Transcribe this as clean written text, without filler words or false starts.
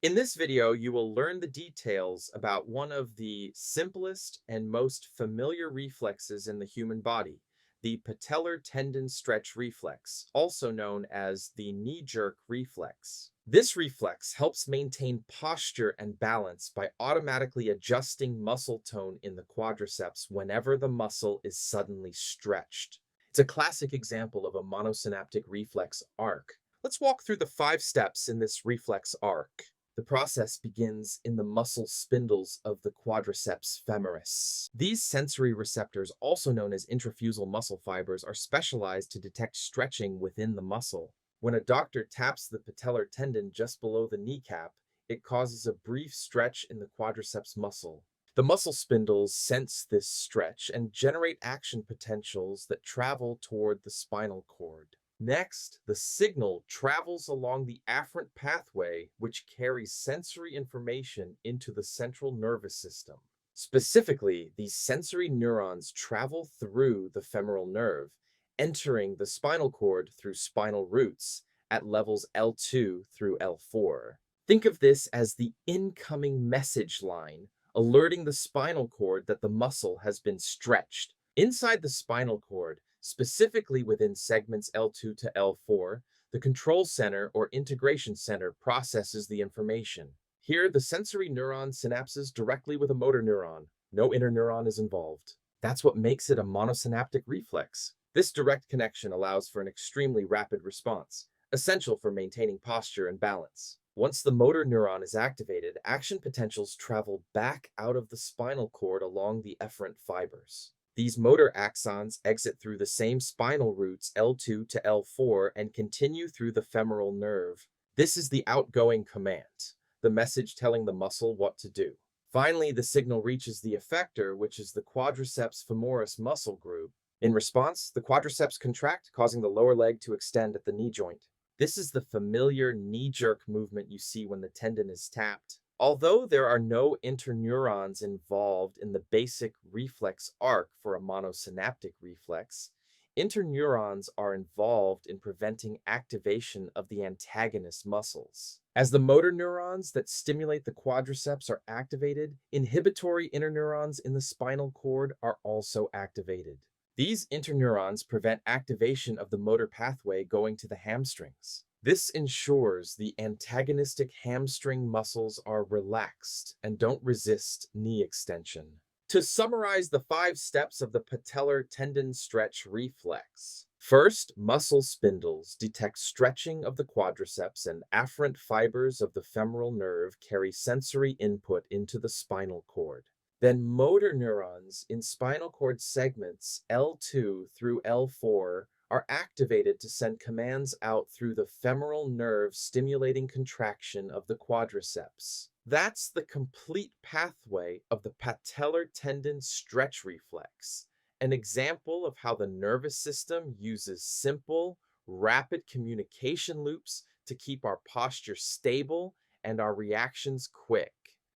In this video, you will learn the details about one of the simplest and most familiar reflexes in the human body, the patellar tendon stretch reflex, also known as the knee jerk reflex. This reflex helps maintain posture and balance by automatically adjusting muscle tone in the quadriceps whenever the muscle is suddenly stretched. It's a classic example of a monosynaptic reflex arc. Let's walk through the 5 steps in this reflex arc. The process begins in the muscle spindles of the quadriceps femoris. These sensory receptors, also known as intrafusal muscle fibers, are specialized to detect stretching within the muscle. When a doctor taps the patellar tendon just below the kneecap, it causes a brief stretch in the quadriceps muscle. The muscle spindles sense this stretch and generate action potentials that travel toward the spinal cord. Next, the signal travels along the afferent pathway, which carries sensory information into the central nervous system. Specifically, these sensory neurons travel through the femoral nerve, entering the spinal cord through spinal roots at levels L2 through L4. Think of this as the incoming message line, alerting the spinal cord that the muscle has been stretched. Inside the spinal cord, specifically within segments L2 to L4, the control center or integration center processes the information. Here, the sensory neuron synapses directly with a motor neuron. No interneuron is involved. That's what makes it a monosynaptic reflex. This direct connection allows for an extremely rapid response, essential for maintaining posture and balance. Once the motor neuron is activated, action potentials travel back out of the spinal cord along the efferent fibers. These motor axons exit through the same spinal roots L2 to L4 and continue through the femoral nerve. This is the outgoing command, the message telling the muscle what to do. Finally, the signal reaches the effector, which is the quadriceps femoris muscle group. In response, the quadriceps contract, causing the lower leg to extend at the knee joint. This is the familiar knee jerk movement you see when the tendon is tapped. Although there are no interneurons involved in the basic reflex arc for a monosynaptic reflex, interneurons are involved in preventing activation of the antagonist muscles. As the motor neurons that stimulate the quadriceps are activated, inhibitory interneurons in the spinal cord are also activated. These interneurons prevent activation of the motor pathway going to the hamstrings. This ensures the antagonistic hamstring muscles are relaxed and don't resist knee extension. To summarize the 5 steps of the patellar tendon stretch reflex. First, muscle spindles detect stretching of the quadriceps and afferent fibers of the femoral nerve carry sensory input into the spinal cord. Then motor neurons in spinal cord segments L2 through L4 are activated to send commands out through the femoral nerve stimulating contraction of the quadriceps. That's the complete pathway of the patellar tendon stretch reflex, an example of how the nervous system uses simple, rapid communication loops to keep our posture stable and our reactions quick.